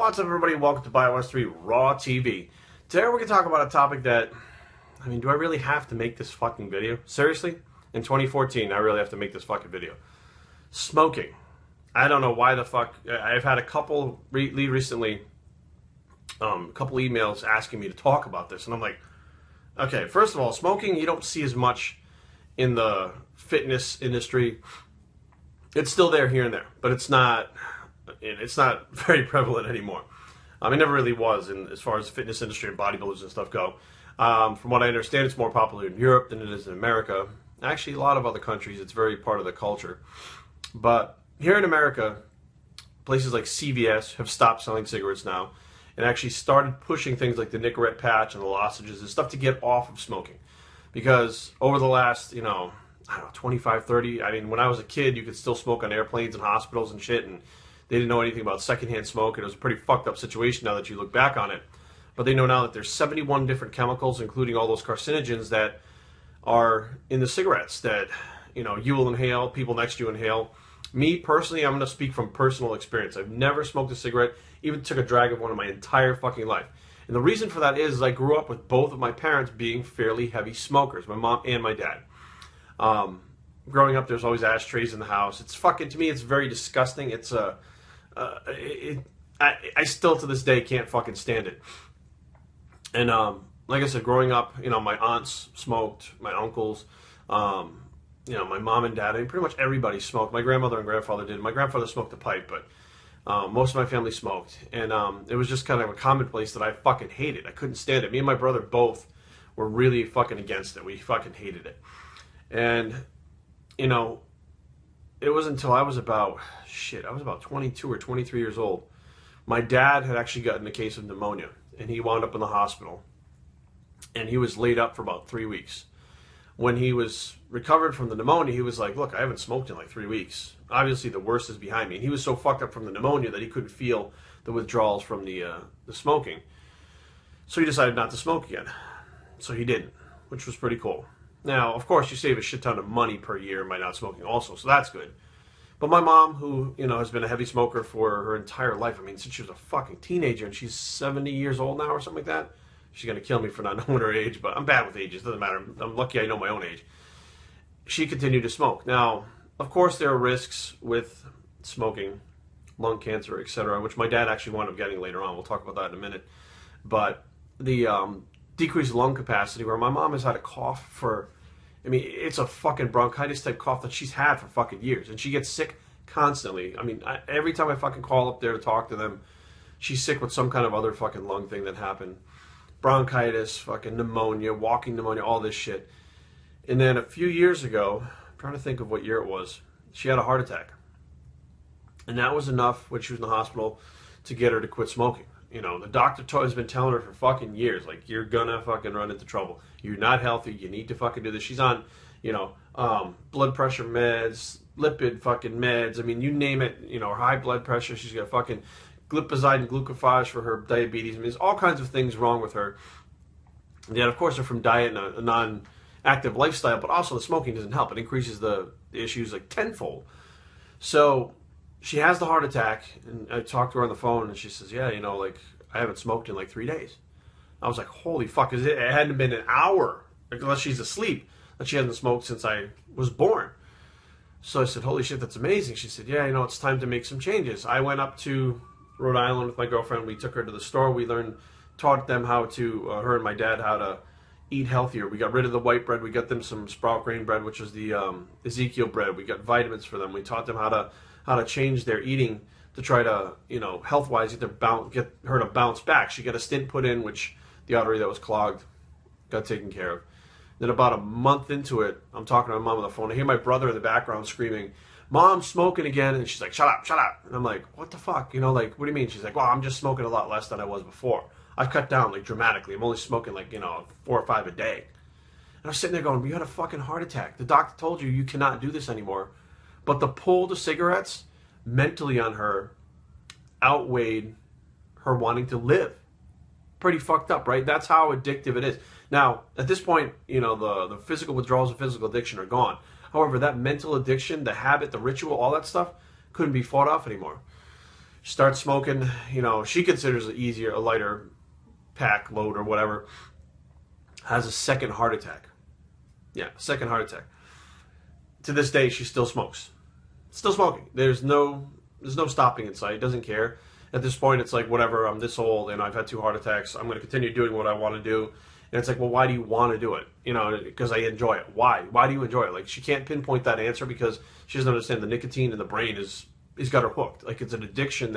What's up, everybody? Welcome to Bios3 Raw TV. Today we're going to talk about a topic that, do I really have to make this fucking video? Seriously? In 2014, I really have to make this fucking video. Smoking. I don't know why the fuck. I've had a couple recently, couple emails asking me to talk about this, and I'm like, okay, first of all, smoking you don't see as much in the fitness industry. It's still there here and there, but it's not very prevalent anymore. It never really was, as far as the fitness industry and bodybuilders and stuff go. From what I understand, it's more popular in Europe than it is in America. Actually, a lot of other countries, it's very part of the culture. But here in America, places like CVS have stopped selling cigarettes now and actually started pushing things like the Nicorette patch and the lozenges and stuff to get off of smoking. Because over the last, 25, 30, when I was a kid, you could still smoke on airplanes and hospitals and shit, and they didn't know anything about secondhand smoke, and it was a pretty fucked up situation now that you look back on it. But they know now that there's 71 different chemicals, including all those carcinogens that are in the cigarettes that, you will inhale, people next to you inhale. Me, personally, I'm going to speak from personal experience. I've never smoked a cigarette, even took a drag of one in my entire fucking life. And the reason for that is I grew up with both of my parents being fairly heavy smokers, my mom and my dad. Growing up, there's always ashtrays in the house. It's fucking, to me, it's very disgusting. It's I still to this day can't fucking stand it. And like I said, growing up, my aunts smoked, my uncles, my mom and dad. Pretty much everybody smoked. My grandmother and grandfather did. My grandfather smoked a pipe, but most of my family smoked. And it was just kind of a commonplace that I fucking hated. I couldn't stand it. Me and my brother both were really fucking against it. We fucking hated it. And, it wasn't until I was about 22 or 23 years old. My dad had actually gotten a case of pneumonia, and he wound up in the hospital. And he was laid up for about 3 weeks. When he was recovered from the pneumonia, he was like, look, I haven't smoked in like 3 weeks. Obviously, the worst is behind me. And he was so fucked up from the pneumonia that he couldn't feel the withdrawals from the smoking. So he decided not to smoke again. So he didn't, which was pretty cool. Now, of course, you save a shit ton of money per year by not smoking also, so that's good. But my mom, who, has been a heavy smoker for her entire life, since she was a fucking teenager, and she's 70 years old now or something like that. She's going to kill me for not knowing her age, but I'm bad with ages, doesn't matter. I'm lucky I know my own age. She continued to smoke. Now, of course, there are risks with smoking, lung cancer, etc., which my dad actually wound up getting later on. We'll talk about that in a minute. But the decreased lung capacity, where my mom has had a cough for, it's a fucking bronchitis type cough that she's had for fucking years, and she gets sick constantly. Every time I fucking call up there to talk to them, she's sick with some kind of other fucking lung thing that happened. Bronchitis, fucking pneumonia, walking pneumonia, all this shit. And then a few years ago, I'm trying to think of what year it was, she had a heart attack. And that was enough when she was in the hospital to get her to quit smoking. The doctor has been telling her for fucking years, like, you're gonna fucking run into trouble. You're not healthy. You need to fucking do this. She's on, blood pressure meds, lipid fucking meds. You name it, her high blood pressure. She's got fucking glipizide and glucophage for her diabetes. There's all kinds of things wrong with her. And yet, of course, they're from diet and a non-active lifestyle, but also the smoking doesn't help. It increases the issues like tenfold. So she has the heart attack, and I talked to her on the phone, and she says, yeah, I haven't smoked in like 3 days. I was like, holy fuck, it hadn't been an hour, unless she's asleep, that she hasn't smoked since I was born. So I said, holy shit, that's amazing. She said, yeah, it's time to make some changes. I went up to Rhode Island with my girlfriend. We took her to the store. We taught them how to, her and my dad, how to eat healthier. We got rid of the white bread. We got them some sprout grain bread, which was the Ezekiel bread. We got vitamins for them. We taught them how to change their eating to try to, health-wise, get her to bounce back. She got a stent put in, which the artery that was clogged got taken care of. Then about a month into it, I'm talking to my mom on the phone. I hear my brother in the background screaming, Mom's smoking again. And she's like, shut up, shut up. And I'm like, what the fuck? What do you mean? She's like, well, I'm just smoking a lot less than I was before. I've cut down, dramatically. I'm only smoking, 4 or 5 a day. And I'm sitting there going, you had a fucking heart attack. The doctor told you cannot do this anymore. But the pull to cigarettes mentally on her outweighed her wanting to live. Pretty fucked up, right? That's how addictive it is. Now, at this point, the physical withdrawals of physical addiction are gone. However, that mental addiction, the habit, the ritual, all that stuff couldn't be fought off anymore. starts smoking, you know, she considers it easier, a lighter pack load or whatever, has a second heart attack. Yeah, second heart attack. To this day, she still smokes. Still smoking. There's no stopping in sight. Doesn't care. At this point, it's like, whatever, I'm this old and I've had 2 heart attacks. I'm going to continue doing what I want to do. And it's like, well, why do you want to do it? You know, because I enjoy it. Why? Why do you enjoy it? Like, she can't pinpoint that answer because she doesn't understand the nicotine in the brain is got her hooked. Like, it's an addiction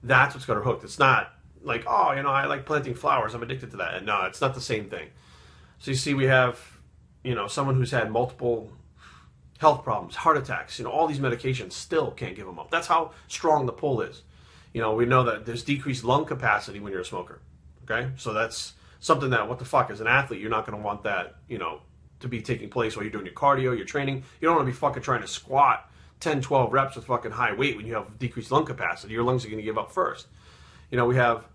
that's what's got her hooked. It's not like, oh, you know, I like planting flowers. I'm addicted to that. And no, it's not the same thing. So you see, we have, you know, someone who's had multiple health problems, heart attacks, you know, all these medications, still can't give them up. That's how strong the pull is. You know, we know that there's decreased lung capacity when you're a smoker. Okay? So that's something that, what the fuck, as an athlete, you're not going to want that, you know, to be taking place while you're doing your cardio, your training. You don't want to be fucking trying to squat 10, 12 reps with fucking high weight when you have decreased lung capacity. Your lungs are going to give up first. You know, we have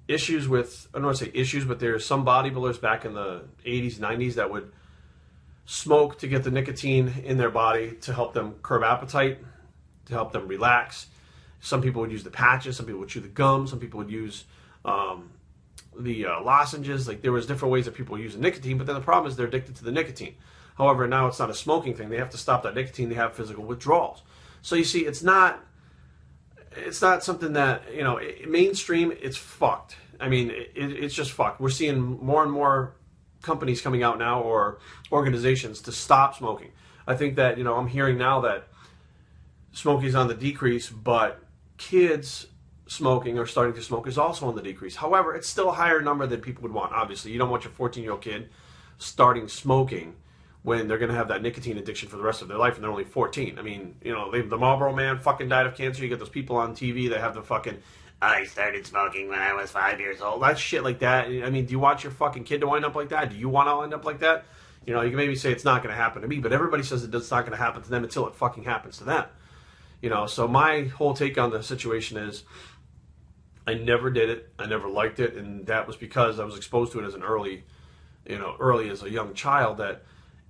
issues with, I don't want to say issues, but there's some bodybuilders back in the 80s, 90s that would smoke to get the nicotine in their body to help them curb appetite, to help them relax. Some people would use the patches, some people would chew the gum, some people would use the lozenges. Like, there was different ways that people were using nicotine, but then the problem is they're addicted to the nicotine. However, now it's not a smoking thing. They have to stop that nicotine. They have physical withdrawals. So you see, it's not something that, you know, mainstream, it's fucked. I mean, it's just fucked. We're seeing more and more companies coming out now, or organizations, to stop smoking. I think that, you know, I'm hearing now that smoking is on the decrease, but kids smoking or starting to smoke is also on the decrease. However, it's still a higher number than people would want. Obviously, you don't want your 14-year-old kid starting smoking when they're going to have that nicotine addiction for the rest of their life and they're only 14. I mean, you know, the Marlboro Man fucking died of cancer. You get those people on TV that have the fucking, I started smoking when I was 5 years old. That shit like that. I mean, do you want your fucking kid to wind up like that? Do you want to wind up like that? You know, you can maybe say it's not going to happen to me, but everybody says it's not going to happen to them until it fucking happens to them. You know, so my whole take on the situation is, I never did it. I never liked it, and that was because I was exposed to it as an early as a young child, that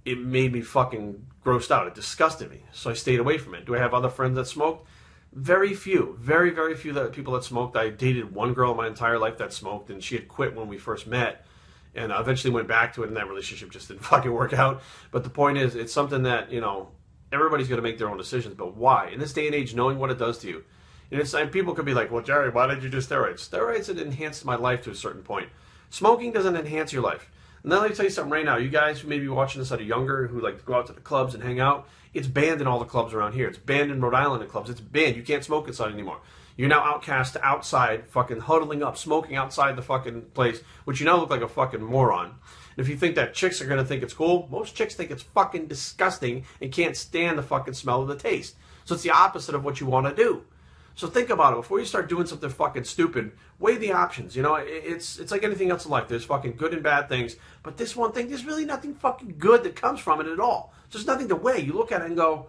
it made me fucking grossed out. It disgusted me, so I stayed away from it. Do I have other friends that smoked? Very few. Very, very few people that smoked. I dated one girl in my entire life that smoked, and she had quit when we first met, and I eventually went back to it, and that relationship just didn't fucking work out. But the point is, it's something that, you know, everybody's going to make their own decisions, but why? In this day and age, knowing what it does to you, and people could be like, well, Jerry, why did you do steroids? Steroids had enhanced my life to a certain point. Smoking doesn't enhance your life. And then let me tell you something right now. You guys who may be watching this that are younger, who like to go out to the clubs and hang out, it's banned in all the clubs around here. It's banned in Rhode Island in clubs. It's banned. You can't smoke inside anymore. You're now outcast to outside, fucking huddling up, smoking outside the fucking place, which you now look like a fucking moron. And if you think that chicks are going to think it's cool, most chicks think it's fucking disgusting and can't stand the fucking smell of the taste. So it's the opposite of what you want to do. So think about it. Before you start doing something fucking stupid, weigh the options. You know, it's like anything else in life. There's fucking good and bad things. But this one thing, there's really nothing fucking good that comes from it at all. There's nothing to weigh. You look at it and go,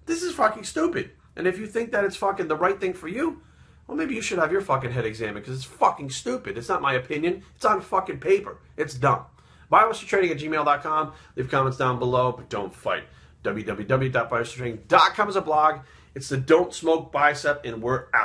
this is fucking stupid. And if you think that it's fucking the right thing for you, well, maybe you should have your fucking head examined, because it's fucking stupid. It's not my opinion. It's on fucking paper. It's dumb. BioStraining@gmail.com. Leave comments down below, but don't fight. www.biostraining.com is a blog. It's the Don't Smoke Bicep, and we're out.